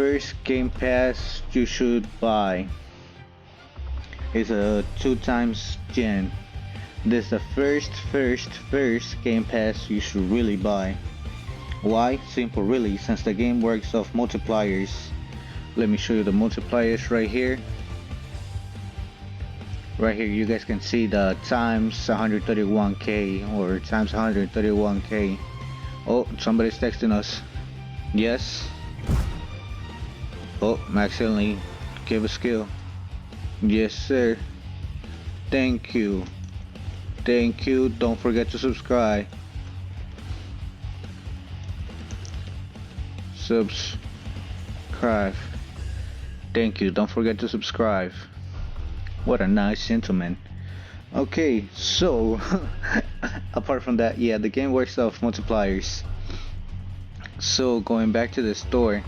first game pass you should buy is a 2 times gen. This is the first game pass you should really buy. Why? Simple really, since the game works off multipliers. Let me show you the multipliers right here. Right here you guys can see the times 131k or times 131k. Oh, somebody's texting us. Yes. Oh, accidentally gave a skill. Yes sir. Thank you. Thank you. Don't forget to subscribe. Subscribe. Thank you. Don't forget to subscribe. What a nice gentleman. Okay, so apart from that, yeah, the game works off multipliers. So going back to the store,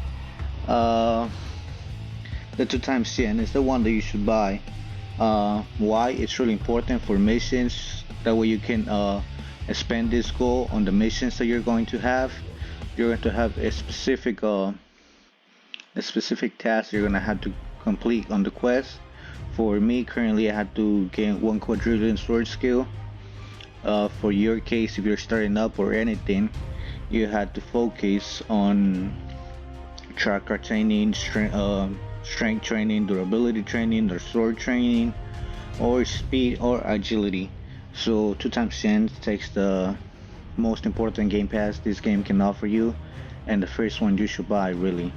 the 2 times gen is the one that you should buy. Why? It's really important for missions. That way you can spend this goal on the missions that you're going to have. You're going to have a specific task you're gonna have to complete on the quest. For me, currently, I had to gain 1 quadrillion sword skill. For your case, if you're starting up or anything, you had to focus on chakra training, strength training, durability training, or sword training, or speed or agility. So 2 times gen takes the most important game pass this game can offer you, and the first one you should buy really.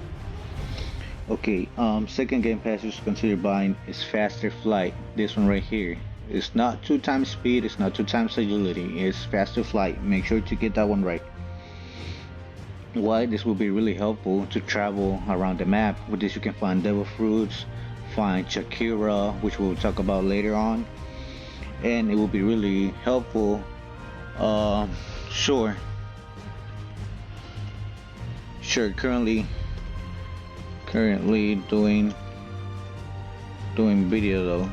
Okay, second game pass you should consider buying is faster flight. This one right here. It's not 2 times speed, it's not 2 times agility, it's faster flight. Make sure to get that one right. Why? This will be really helpful to travel around the map. With this you can find devil fruits, find Shakira, which we'll talk about later on, and it will be really helpful. Sure, currently doing video though,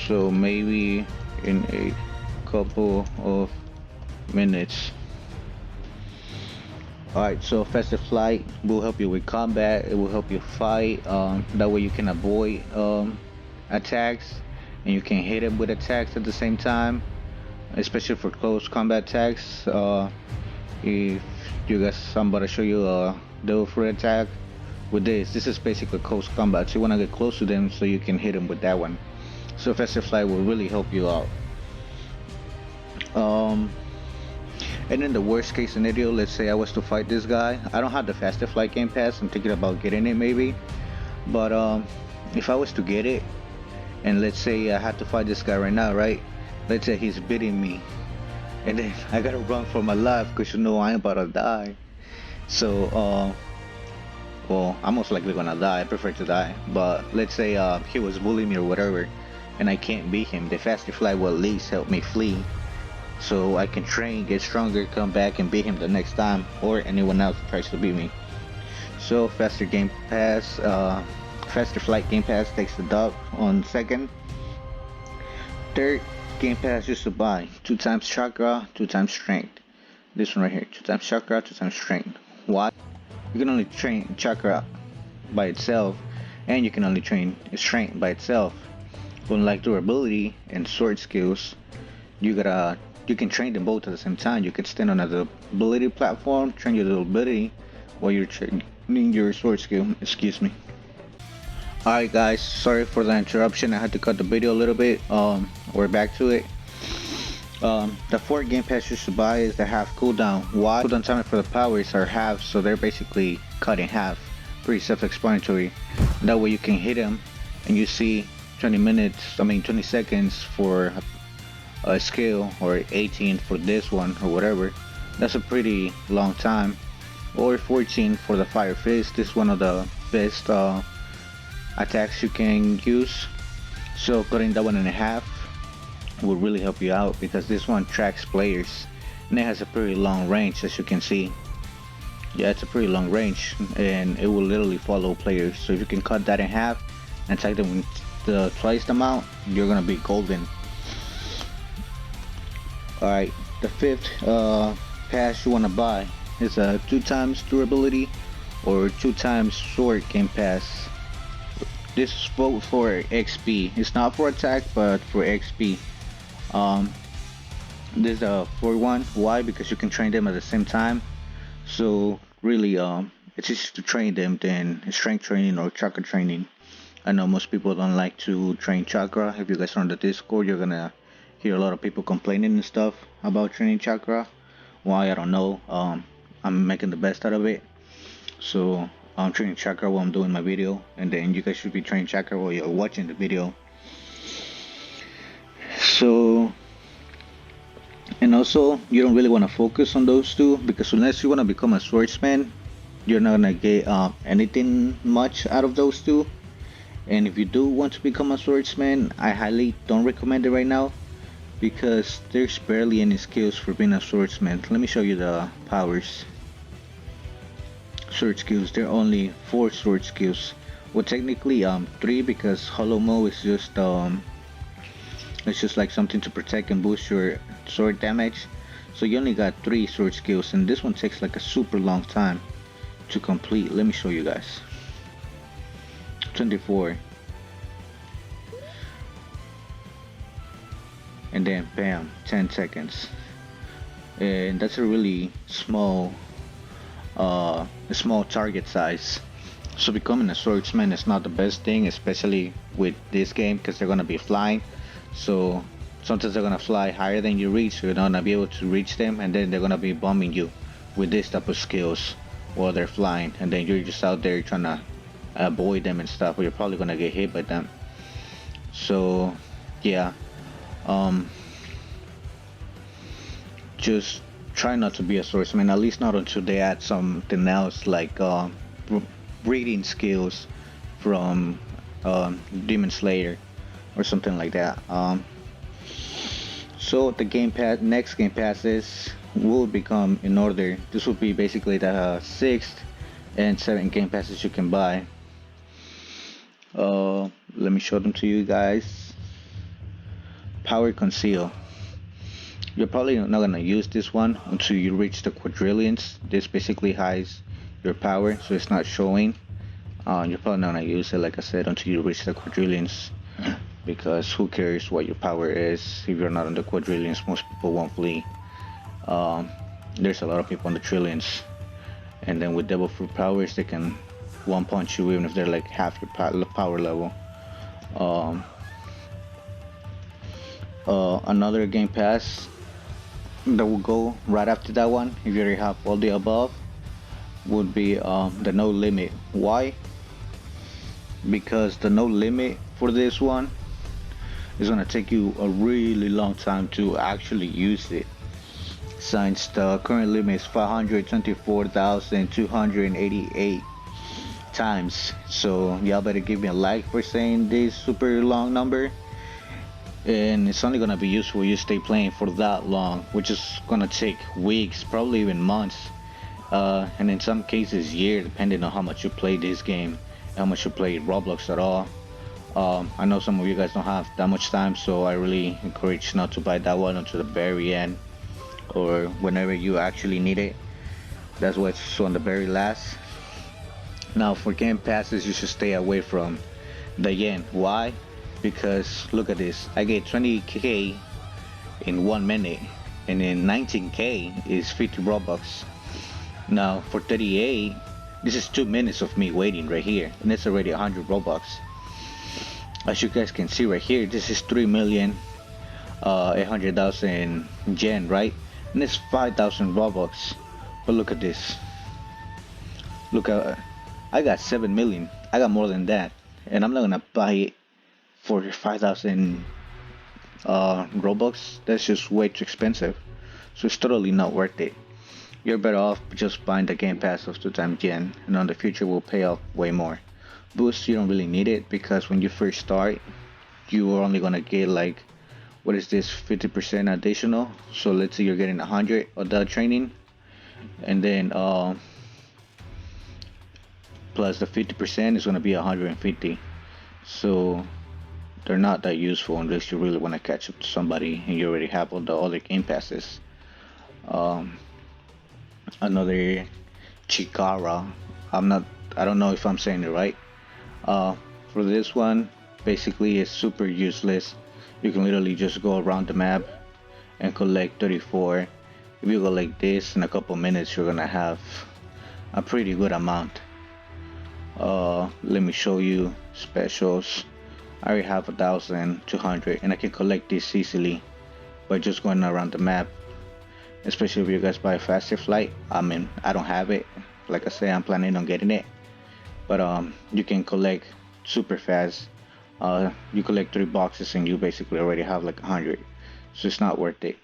so maybe in a couple of minutes. Alright, so faster flight will help you with combat, it will help you fight, that way you can avoid attacks and you can hit them with attacks at the same time, especially for close combat attacks. If you guys, I'm about to show you a devil fruit attack with this is basically close combat, so you want to get close to them so you can hit them with that one. So faster flight will really help you out. And in the worst case scenario, let's say I was to fight this guy. I don't have the faster flight game pass, I'm thinking about getting it maybe, but if I was to get it and let's say I had to fight this guy right now, right, let's say he's beating me and then I gotta run for my life because you know I'm about to die. So well, I'm most likely gonna die, I prefer to die, but let's say he was bullying me or whatever and I can't beat him. The faster flight will at least help me flee, so I can train, get stronger, come back and beat him the next time, or anyone else who tries to beat me. So faster game pass, faster flight game pass takes the dub on second. Third game pass you should buy 2 times chakra, 2 times strength. This one right here, 2 times chakra, 2 times strength. Why? You can only train chakra by itself, and you can only train strength by itself. Unlike durability and sword skills, you can train them both at the same time. You can stand on a ability platform, train your durability while you're training your sword skill. Excuse me. Alright guys, sorry for the interruption. I had to cut the video a little bit. We're back to it. The 4th game pass you should buy is the half cooldown. Why? Cooldown time for the powers are half, so they're basically cut in half. Pretty self-explanatory. That way you can hit them and you see 20 seconds for a skill, or 18 for this one or whatever. That's a pretty long time. Or 14 for the fire fist. This is one of the best attacks you can use. So cutting that one in half will really help you out, because this one tracks players and it has a pretty long range, as you can see. Yeah, it's a pretty long range and it will literally follow players. So if you can cut that in half and attack them with twice the amount, you're gonna be golden. Alright, the 5th pass you want to buy is a 2 times durability, or 2 times sword game pass. This is both for XP. It's not for attack, but for XP. Um, this is a for one. Why? Because you can train them at the same time. So really, it's easier to train them than strength training or chakra training. I know most people don't like to train chakra. If you guys are on the Discord, you're gonna hear a lot of people complaining and stuff about training chakra. Why? I don't know. I'm making the best out of it. So I'm training chakra while I'm doing my video, and then you guys should be training chakra while you're watching the video. So, and also you don't really want to focus on those two, because unless you want to become a swordsman, you're not gonna get anything much out of those two. And if you do want to become a swordsman, I highly don't recommend it right now, because there's barely any skills for being a swordsman. Let me show you the powers. Sword skills, there are only 4 sword skills. Well, technically 3, because hollow mo is just it's just like something to protect and boost your sword damage. So you only got 3 sword skills, and this one takes like a super long time to complete. Let me show you guys. 24, and then bam, 10 seconds. And that's a really small a small target size. So becoming a swordsman is not the best thing, especially with this game, because they're gonna be flying. So sometimes they're gonna fly higher than you reach, so you're not gonna be able to reach them, and then they're gonna be bombing you with this type of skills while they're flying, and then you're just out there trying to avoid them and stuff, but you're probably gonna get hit by them. So yeah, just try not to be a swordsman, at least not until they add something else like breeding skills from Demon Slayer or something like that. So the next game passes will become in order. This will be basically the 6th and 7th game passes you can buy. Let me show them to you guys. Power Conceal. You're probably not gonna use this one until you reach the quadrillions. This basically hides your power, so it's not showing. You're probably not gonna use it, like I said, until you reach the quadrillions, because who cares what your power is if you're not on the quadrillions? Most people won't flee. There's a lot of people on the trillions, and then with devil fruit powers, they can one punch you even if they're like half your power level. Another game pass that will go right after that one, if you already have all the above, would be the no limit. Why? Because the no limit for this one is gonna take you a really long time to actually use it, since the current limit is 524,288 times. So y'all better give me a like for saying this super long number. And it's only gonna be useful if you stay playing for that long, which is gonna take weeks, probably even months, and in some cases years, depending on how much you play this game, how much you play Roblox at all. I know some of you guys don't have that much time, so I really encourage not to buy that one until the very end, or whenever you actually need it. That's why it's on the very last. Now for game passes, you should stay away from the yen. Why? Because look at this, I get 20k in 1 minute, and then 19k is 50 robux. Now for 38, this is 2 minutes of me waiting right here, and it's already 100 robux. As you guys can see right here, this is 3,800,000 yen, right? And it's 5,000 robux. But look at this, look at, I got 7 million, I got more than that, and I'm not gonna buy it for 5,000 Robux. That's just way too expensive. So it's totally not worth it. You're better off just buying the game pass of 2 times yen, and on the future will pay off way more. Boost, you don't really need it, because when you first start, you are only gonna get like, what is this, 50% additional. So let's say you're getting 100 of the training, and then plus the 50% is gonna be 150. So they're not that useful unless you really want to catch up to somebody and you already have all the other game passes. Another Chikara, I don't know if I'm saying it right. For this one, basically it's super useless. You can literally just go around the map and collect 34. If you go like this, in a couple minutes you're gonna have a pretty good amount. Let me show you specials. I already have 1,200 and I can collect this easily by just going around the map. Especially if you guys buy a faster flight. I mean, I don't have it. Like I say, I'm planning on getting it. But you can collect super fast. You collect 3 boxes and you basically already have like 100. So it's not worth it.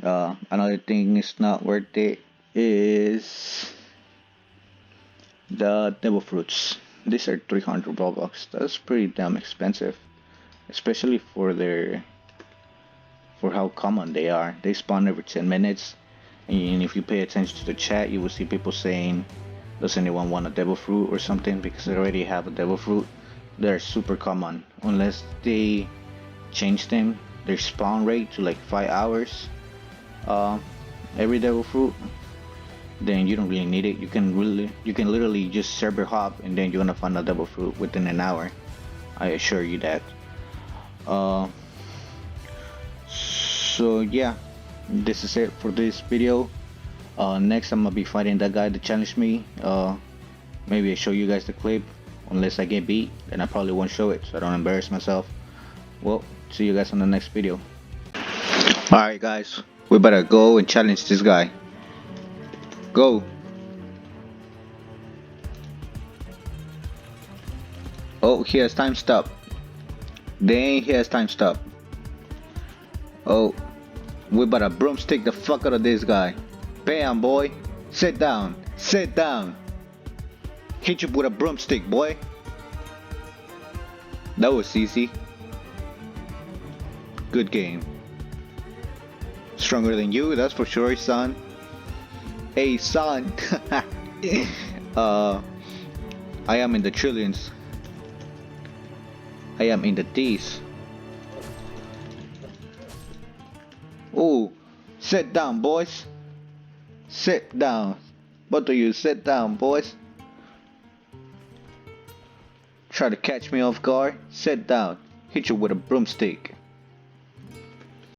Another thing is not worth it is the devil fruits. These are 300 robux. That's pretty damn expensive, especially for how common they are. They spawn every 10 minutes, and if you pay attention to the chat, you will see people saying, "Does anyone want a devil fruit or something?" Because they already have a devil fruit. They're super common unless they change them their spawn rate to like 5 hours. Every devil fruit, then you don't really need it. You can literally just server hop and then you're gonna find a devil fruit within an hour. I assure you that. Uh, so yeah, this is it for this video. Next I'm gonna be fighting that guy that challenged me. Maybe I show you guys the clip. Unless I get beat, then I probably won't show it so I don't embarrass myself. Well, see you guys on the next video. Alright guys, we better go and challenge this guy. Go. Oh, he has time stop. Dang, he has time stop. Oh, we better broomstick the fuck out of this guy. Bam, boy. Sit down. Sit down. Hit you with a broomstick, boy. That was easy. Good game. Stronger than you, that's for sure, son. Hey, son. I am in the trillions. I am in the D's. Oh, sit down, boys. Sit down. Both of you, sit down, boys. Try to catch me off guard. Sit down. Hit you with a broomstick.